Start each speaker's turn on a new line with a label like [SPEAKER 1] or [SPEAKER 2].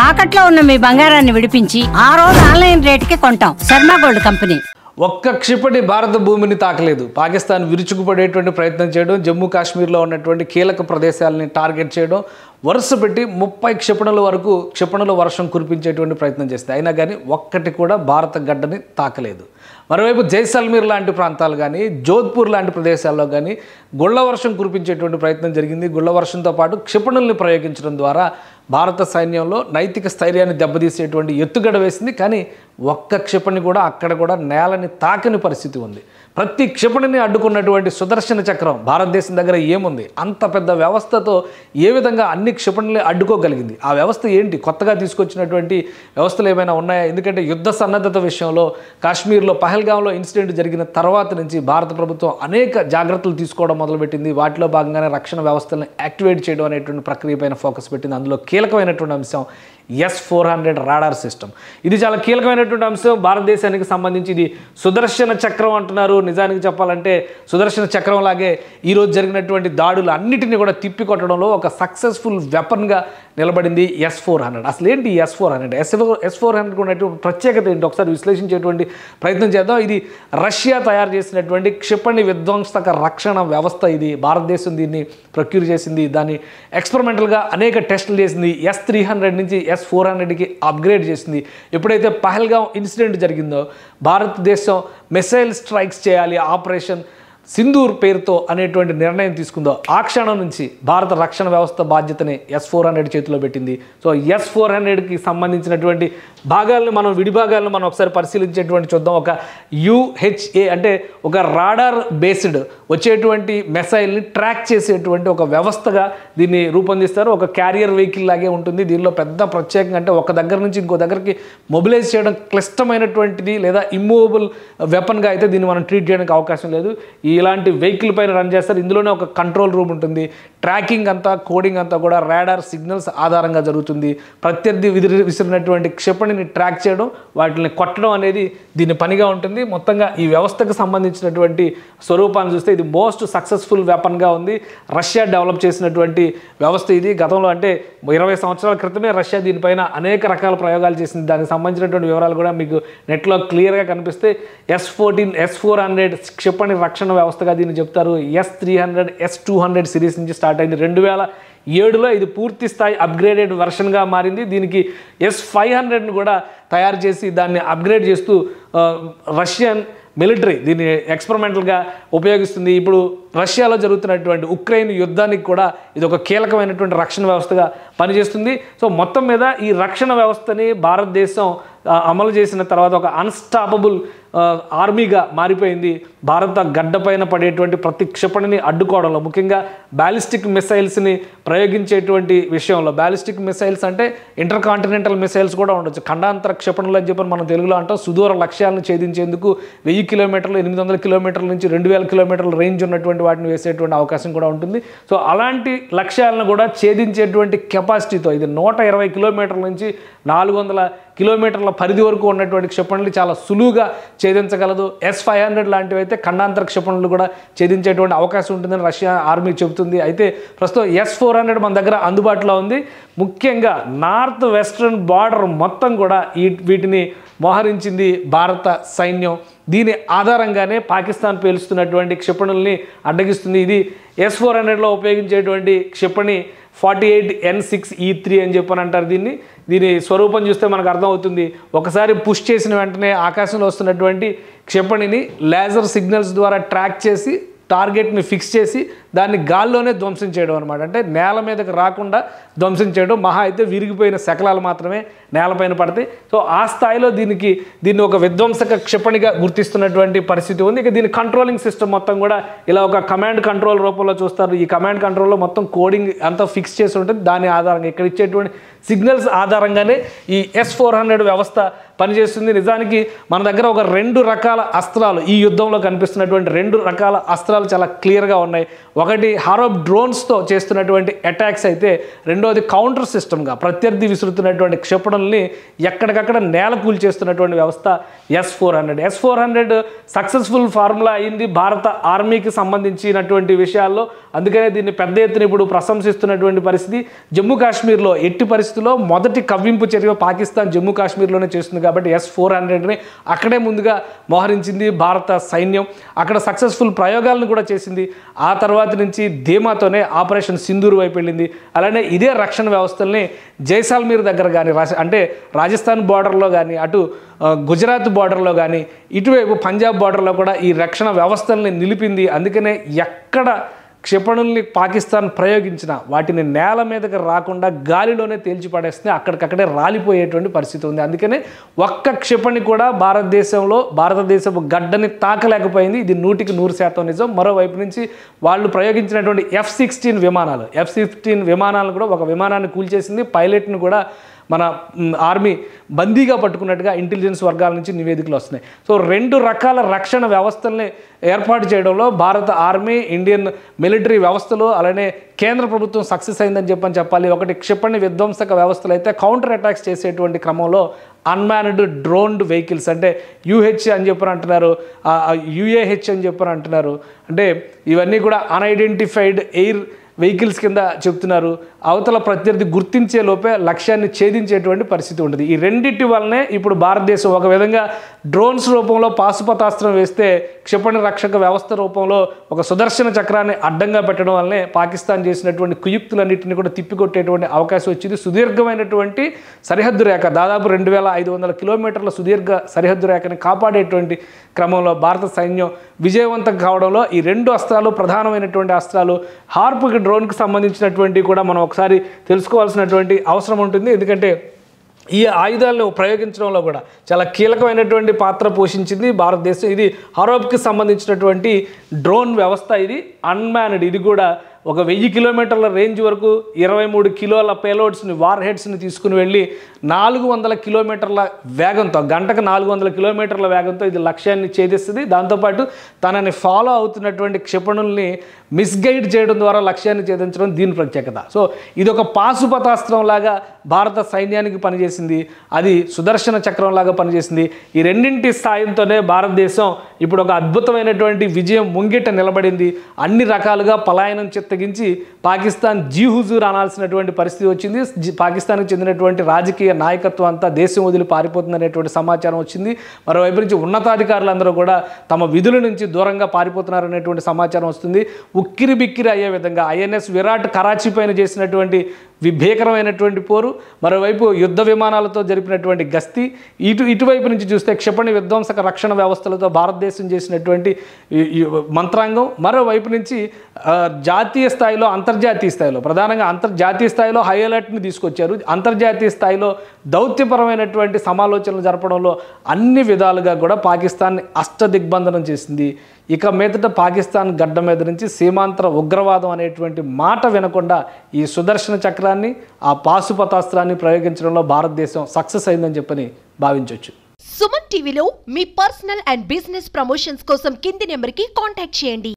[SPEAKER 1] తాకట్లో ఉన్న మీ బంగారాన్ని విడిపించి ఆ రోజు ఆన్లైన్ రేటుకి కొంటాం. Sharma gold company.
[SPEAKER 2] ఒక్క క్షిపణి భారత భూమిని తాకలేదు. పాకిస్తాన్ విరుచుకుపడేటువంటి ప్రయత్నం చేయడం, జమ్మూ కాశ్మీర్లో ఉన్నటువంటి కీలక ప్రదేశాలని టార్గెట్ చేయడం, వరుస పెట్టి 30 క్షిపణుల వరకు క్షిపణుల వర్షం కురిపించేటువంటి ప్రయత్నం చేస్తుంది. అయినా కానీ ఒక్కటి కూడా భారత గడ్డని తాకలేదు. మరోవైపు జైసల్మీర్ లాంటి ప్రాంతాలు కానీ, జోధ్పూర్ లాంటి ప్రదేశాల్లో కానీ గుళ్ళ వర్షం కురిపించేటువంటి ప్రయత్నం జరిగింది. గుళ్ళ వర్షంతో పాటు క్షిపణుల్ని ప్రయోగించడం ద్వారా భారత సైన్యంలో నైతిక స్థైర్యాన్ని దెబ్బతీసేటువంటి ఎత్తుగడ వేసింది. కానీ ఒక్క క్షిపణి కూడా అక్కడ కూడా నేలని తాకని పరిస్థితి ఉంది. ప్రతి క్షిపణిని అడ్డుకున్నటువంటి సుదర్శన చక్రం భారతదేశం దగ్గర ఏముంది? అంత పెద్ద వ్యవస్థతో ఏ విధంగా అన్ని క్షిపణుల్ని అడ్డుకోగలిగింది? ఆ వ్యవస్థ ఏంటి? కొత్తగా తీసుకొచ్చినటువంటి వ్యవస్థలు ఏమైనా ఉన్నాయా? ఎందుకంటే యుద్ధ సన్నద్ధత విషయంలో కాశ్మీర్లో పహల్గాంలో ఇన్సిడెంట్ జరిగిన తర్వాత నుంచి భారత ప్రభుత్వం అనేక జాగ్రత్తలు తీసుకోవడం మొదలుపెట్టింది. వాటిలో భాగంగానే రక్షణ వ్యవస్థలను యాక్టివేట్ చేయడం అనేటువంటి ప్రక్రియ పైన ఫోకస్ పెట్టింది. అందులో కీలకమైనటువంటి అంశం S-400 రాడార్ సిస్టమ్. ఇది చాలా కీలకమైనటువంటి అంశం భారతదేశానికి సంబంధించి. ఇది సుదర్శన చక్రం అంటున్నారు. నిజానికి చెప్పాలంటే సుదర్శన చక్రం లాగే ఈరోజు జరిగినటువంటి దాడులు అన్నిటిని కూడా తిప్పికొట్టడంలో ఒక సక్సెస్ఫుల్ వెపన్గా నిలబడింది S-400. అసలు ఏంటి S-400? S-400 ఉన్నటువంటి ప్రత్యేకత ఏంటి? ఒకసారి విశ్లేషించేటువంటి ప్రయత్నం చేద్దాం. ఇది రష్యా తయారు చేసినటువంటి క్షిపణి విధ్వంసక రక్షణ వ్యవస్థ. ఇది భారతదేశం దీన్ని ప్రొక్యూర్ చేసింది. దాన్ని ఎక్స్పెరిమెంటల్గా అనేక టెస్టులు చేసింది. S-300 నుంచి S-400కి అప్గ్రేడ్ చేసింది. ఎప్పుడైతే పహల్గాం ఇన్సిడెంట్ జరిగిందో భారతదేశం మిసైల్ స్ట్రైక్స్ చేయాలి, ఆపరేషన్ సింధూర్ పేరుతో అనేటువంటి నిర్ణయం తీసుకుందో ఆ క్షణం నుంచి భారత రక్షణ వ్యవస్థ బాధ్యతని S-400 చేతిలో పెట్టింది. సో S-400కి సంబంధించినటువంటి భాగాలను మనం విడిభాగాలను మనం ఒకసారి పరిశీలించేటువంటి చూద్దాం. ఒక UHA అంటే ఒక రాడార్ బేస్డ్ వచ్చేటువంటి మిసైల్ని ట్రాక్ చేసేటువంటి ఒక వ్యవస్థగా దీన్ని రూపొందిస్తారు. ఒక క్యారియర్ వెహికల్ లాగే ఉంటుంది. దీనిలో పెద్ద ప్రత్యేకంగా అంటే ఒక దగ్గర నుంచి ఇంకో దగ్గరికి మొబిలైజ్ చేయడం క్లిష్టమైనటువంటిది లేదా ఇమ్మూవబుల్ వెపన్గా అయితే దీన్ని మనం ట్రీట్ చేయడానికి అవకాశం లేదు. ఇలాంటి వెహికల్ పైన రన్ చేస్తారు. ఇందులోనే ఒక కంట్రోల్ రూమ్ ఉంటుంది. ట్రాకింగ్ అంతా, కోడింగ్ అంతా కూడా రాడార్ సిగ్నల్స్ ఆధారంగా జరుగుతుంది. ప్రత్యర్థి విసిరినటువంటి క్షిపణిని ట్రాక్ చేయడం, వాటిని కొట్టడం అనేది దీని పనిగా ఉంటుంది. మొత్తంగా ఈ వ్యవస్థకు సంబంధించినటువంటి స్వరూపాన్ని చూస్తే ఇది మోస్ట్ సక్సెస్ఫుల్ వెపన్గా ఉంది. రష్యా డెవలప్ చేసినటువంటి వ్యవస్థ ఇది. గతంలో అంటే 20 సంవత్సరాల క్రితమే రష్యా దీనిపైన అనేక రకాల ప్రయోగాలు చేసింది. దానికి సంబంధించినటువంటి వివరాలు కూడా మీకు నెట్లో క్లియర్గా కనిపిస్తే S-400 క్షిపణి రక్షణ వ్యవస్థగా దీన్ని చెప్తారు. S-300, S-200 సిరీస్ నుంచి స్టార్ట్ అయింది. 2007లో ఇది పూర్తి స్థాయి అప్గ్రేడెడ్ వెర్షన్గా మారింది. దీనికి S-500ను కూడా తయారు చేసి దాన్ని అప్గ్రేడ్ చేస్తూ రష్యన్ మిలిటరీ దీన్ని ఎక్స్పెరిమెంటల్గా ఉపయోగిస్తుంది. ఇప్పుడు రష్యాలో జరుగుతున్నటువంటి ఉక్రెయిన్ యుద్ధానికి కూడా ఇది ఒక కీలకమైనటువంటి రక్షణ వ్యవస్థగా పనిచేస్తుంది. సో మొత్తం మీద ఈ రక్షణ వ్యవస్థని భారతదేశం అమలు చేసిన తర్వాత ఒక అన్స్టాపబుల్ ఆర్మీగా మారిపోయింది. భారత గడ్డపైన పడేటువంటి ప్రతి క్షిపణిని అడ్డుకోవడంలో, ముఖ్యంగా బ్యాలిస్టిక్ మిసైల్స్ని ప్రయోగించేటువంటి విషయంలో, బ్యాలిస్టిక్ మిసైల్స్ అంటే ఇంటర్ కాంటినెంటల్ మిసైల్స్ కూడా ఉండొచ్చు. ఖండాంతర క్షిపణులు అని చెప్పి మనం తెలుగులో అంటాం. సుదూర లక్ష్యాలను ఛేదించేందుకు 1000 కిలోమీటర్లు, 800 కిలోమీటర్ల నుంచి 2000 కిలోమీటర్ల రేంజ్ ఉన్నటువంటి వాటిని వేసేటువంటి అవకాశం కూడా ఉంటుంది. సో అలాంటి లక్ష్యాలను కూడా ఛేదించేటువంటి కెపాసిటీతో ఇది 120 కిలోమీటర్ల నుంచి 400 కిలోమీటర్ల పరిధి వరకు ఉన్నటువంటి క్షిపణులు చాలా సులువుగా ఛేదించగలదు. S-500 లాంటివి అయితే ఖండాంతర క్షిపణులు కూడా ఛేదించేటువంటి అవకాశం ఉంటుందని రష్యా ఆర్మీ చెబుతుంది. అయితే ప్రస్తుతం S-400 మన దగ్గర అందుబాటులో ఉంది. ముఖ్యంగా నార్త్ వెస్ట్రన్ బార్డర్ మొత్తం కూడా వీటిని మోహరించింది భారత సైన్యం. దీని ఆధారంగానే పాకిస్తాన్ పేలుస్తున్నటువంటి క్షిపణుల్ని అడ్డగిస్తుంది. ఇది S-400లో ఉపయోగించేటువంటి క్షిపణి 48N6E3 అని చెప్పని అంటారు. దీని స్వరూపం చూస్తే మనకు అర్థమవుతుంది. ఒకసారి పుష్ చేసిన వెంటనే ఆకాశంలో వస్తున్నటువంటి క్షిపణిని లేజర్ సిగ్నల్స్ ద్వారా ట్రాక్ చేసి టార్గెట్ని ఫిక్స్ చేసి దాన్ని గాల్లోనే ధ్వంసం చేయడం అనమాట. అంటే నేల మీదకి రాకుండా ధ్వంసం చేయడం. మహా అయితే విరిగిపోయిన శకలాలు మాత్రమే నేలపైన పడతాయి. సో ఆ స్థాయిలో దీన్ని ఒక విధ్వంసక క్షిపణిగా గుర్తిస్తున్నటువంటి పరిస్థితి ఉంది. ఇక దీని కంట్రోలింగ్ సిస్టమ్ మొత్తం కూడా ఇలా ఒక కమాండ్ కంట్రోల్ రూపంలో చూస్తారు. ఈ కమాండ్ కంట్రోల్లో మొత్తం కోడింగ్ అంతా ఫిక్స్ చేసి ఉంటుంది. దాని ఆధారంగా ఇక్కడ ఇచ్చేటువంటి సిగ్నల్స్ ఆధారంగానే ఈ S-400 వ్యవస్థ పనిచేస్తుంది. నిజానికి మన దగ్గర ఒక 2 రకాల అస్త్రాలు ఈ యుద్ధంలో కనిపిస్తున్నటువంటి 2 రకాల అస్త్రాలు చాలా క్లియర్గా ఉన్నాయి. ఒకటి హారోప్ డ్రోన్స్తో చేస్తున్నటువంటి అటాక్స్ అయితే, రెండోది కౌంటర్ సిస్టమ్గా ప్రత్యర్థి విసురుతున్నటువంటి క్షిపణుల్ని ఎక్కడికక్కడ నేల కూల్చేస్తున్నటువంటి వ్యవస్థ S-400 సక్సెస్ఫుల్ ఫార్ములా అయింది భారత ఆర్మీకి సంబంధించినటువంటి విషయాల్లో. అందుకనే దీన్ని పెద్ద ఎత్తున ఇప్పుడు ప్రశంసిస్తున్నటువంటి పరిస్థితి. జమ్మూ కాశ్మీర్లో ఎట్టి పరిస్థితుల్లో మొదటి కవ్వింపు చర్య పాకిస్తాన్ జమ్మూ కాశ్మీర్లోనే చేస్తుంది కాబట్టి S-400ని అక్కడే ముందుగా మోహరించింది భారత సైన్యం. అక్కడ సక్సెస్ఫుల్ ప్రయోగాలను కూడా చేసింది. ఆ తర్వాత నుంచి ధీమాతోనే ఆపరేషన్ సింధూర్ వైపు వెళ్ళింది. అలానే ఇదే రక్షణ వ్యవస్థల్ని జైసాల్మీర్ దగ్గర కానీ, అంటే రాజస్థాన్ బార్డర్లో కానీ, అటు గుజరాత్ బార్డర్లో కానీ, ఇటువైపు పంజాబ్ బార్డర్లో కూడా ఈ రక్షణ వ్యవస్థల్ని నిలిపింది. అందుకనే ఎక్కడ క్షిపణుల్ని పాకిస్తాన్ ప్రయోగించిన వాటిని నేల మీదకి రాకుండా గాలిలోనే తేల్చిపడేస్తే అక్కడికక్కడే రాలిపోయేటువంటి పరిస్థితి ఉంది. అందుకనే ఒక్క క్షిపణి కూడా భారతదేశపు గడ్డని తాకలేకపోయింది. ఇది 100% నిజం. మరోవైపు నుంచి వాళ్ళు ప్రయోగించినటువంటి F-16 విమానాలను కూడా ఒక విమానాన్ని కూల్చేసింది. పైలట్ని కూడా మన ఆర్మీ బందీగా పట్టుకున్నట్టుగా ఇంటెలిజెన్స్ వర్గాల నుంచి నివేదికలు వస్తున్నాయి. సో 2 రకాల రక్షణ వ్యవస్థల్ని ఏర్పాటు చేయడంలో భారత ఆర్మీ, ఇండియన్ మిలిటరీ వ్యవస్థలు, అలానే కేంద్ర ప్రభుత్వం సక్సెస్ అయిందని చెప్పాలి. ఒకటి క్షిపణి విధ్వంసక వ్యవస్థలు అయితే కౌంటర్ అటాక్స్ చేసేటువంటి క్రమంలో అన్మాన్డ్ డ్రోన్డ్ వెహికల్స్, అంటే UH అని చెప్పని అంటున్నారు, UAH అని చెప్పని అంటున్నారు. అంటే ఇవన్నీ కూడా అన్ఐడెంటిఫైడ్ ఎయిర్ వెహికల్స్ కింద చెప్తున్నారు. అవతల ప్రత్యర్థి గుర్తించే లోపే లక్ష్యాన్ని ఛేదించేటువంటి పరిస్థితి ఉంటుంది. ఈ రెండింటి వల్లనే ఇప్పుడు భారతదేశం ఒక విధంగా డ్రోన్స్ రూపంలో పాశుపతాస్త్రం వేస్తే క్షిపణి రక్షక వ్యవస్థ రూపంలో ఒక సుదర్శన చక్రాన్ని అడ్డంగా పెట్టడం వల్లనే పాకిస్తాన్ చేసినటువంటి కుయుక్తులన్నింటినీ కూడా తిప్పికొట్టేటువంటి అవకాశం వచ్చింది. సుదీర్ఘమైనటువంటి సరిహద్దు రేఖ, దాదాపు 2500 కిలోమీటర్ల సుదీర్ఘ సరిహద్దు రేఖని కాపాడేటువంటి క్రమంలో భారత సైన్యం విజయవంతం కావడంలో ఈ 2 అస్త్రాలు ప్రధానమైనటువంటి అస్త్రాలు. హార్ప్ డ్రోన్కి సంబంధించినటువంటి కూడా మనం ఒకసారి తెలుసుకోవాల్సినటువంటి అవసరం ఉంటుంది. ఎందుకంటే ఈ ఆయుధాలను ప్రయోగించడంలో కూడా చాలా కీలకమైనటువంటి పాత్ర పోషించింది భారతదేశం. ఇది హారోప్కి సంబంధించినటువంటి డ్రోన్ వ్యవస్థ. ఇది అన్మాన్డ్. ఇది కూడా ఒక 1000 కిలోమీటర్ల రేంజ్ వరకు 23 కిలోల పేలోడ్స్ని, వార్ హెడ్స్ని తీసుకుని వెళ్ళి 400 కిలోమీటర్ల వేగంతో, గంటకు 400 కిలోమీటర్ల వేగంతో ఇది లక్ష్యాన్ని ఛేదిస్తుంది. దాంతోపాటు తనని ఫాలో అవుతున్నటువంటి క్షిపణుల్ని మిస్గైడ్ చేయడం ద్వారా లక్ష్యాన్ని ఛేదించడం దీని ప్రత్యేకత. సో ఇది ఒక పాశుపతాస్త్రం లాగా భారత సైన్యానికి పనిచేసింది. అది సుదర్శన చక్రం లాగా పనిచేసింది. ఈ రెండింటి సాయంతోనే భారతదేశం ఇప్పుడు ఒక అద్భుతమైనటువంటి విజయం ముంగిట నిలబడింది. అన్ని రకాలుగా పలాయనం తెగించి పాకిస్తాన్ హుజూర్ అనాల్సినటువంటి పరిస్థితి వచ్చింది. పాకిస్తాన్కి చెందినటువంటి రాజకీయ నాయకత్వం అంతా దేశం వదిలి పారిపోతుందనేటువంటి సమాచారం వచ్చింది. మరోవైపు నుంచి ఉన్నతాధికారులందరూ కూడా తమ విధుల నుంచి దూరంగా పారిపోతున్నారనేటువంటి సమాచారం వస్తుంది. ఉక్కిరి బిక్కిరి అయ్యే విధంగా INS విరాట్ కరాచీ పైన చేసినటువంటి భీకరమైనటువంటి పోరు, మరోవైపు యుద్ధ విమానాలతో జరిపినటువంటి గస్తీ, ఇటువైపు నుంచి చూస్తే క్షిపణి విధ్వంసక రక్షణ వ్యవస్థలతో భారతదేశం చేసినటువంటి మంత్రాంగం, మరోవైపు నుంచి జాతీయ స్థాయిలో, అంతర్జాతీయ స్థాయిలో, ప్రధానంగా అంతర్జాతీయ స్థాయిలో హై అలర్ట్ని తీసుకొచ్చారు. అంతర్జాతీయ స్థాయిలో దౌత్యపరమైనటువంటి సమాలోచనలు జరపడంలో అన్ని విధాలుగా కూడా పాకిస్తాన్ని అష్టదిగ్బంధనం చేసింది. ఇక మీదట పాకిస్తాన్ గడ్డ మీద నుంచి సీమాంతర ఉగ్రవాదం అనేటువంటి మాట వినకుండా ఈ సుదర్శన చక్రాన్ని, ఆ పాశుపతాస్త్రాన్ని ప్రయోగించడంలో భారతదేశం సక్సెస్ అయిందని చెప్పని భావించవచ్చు.
[SPEAKER 3] సుమన్ టీవీలో మీ పర్సనల్ అండ్ బిజినెస్ ప్రమోషన్స్ కోసం కింది నెంబర్కి కాంటాక్ట్ చేయండి.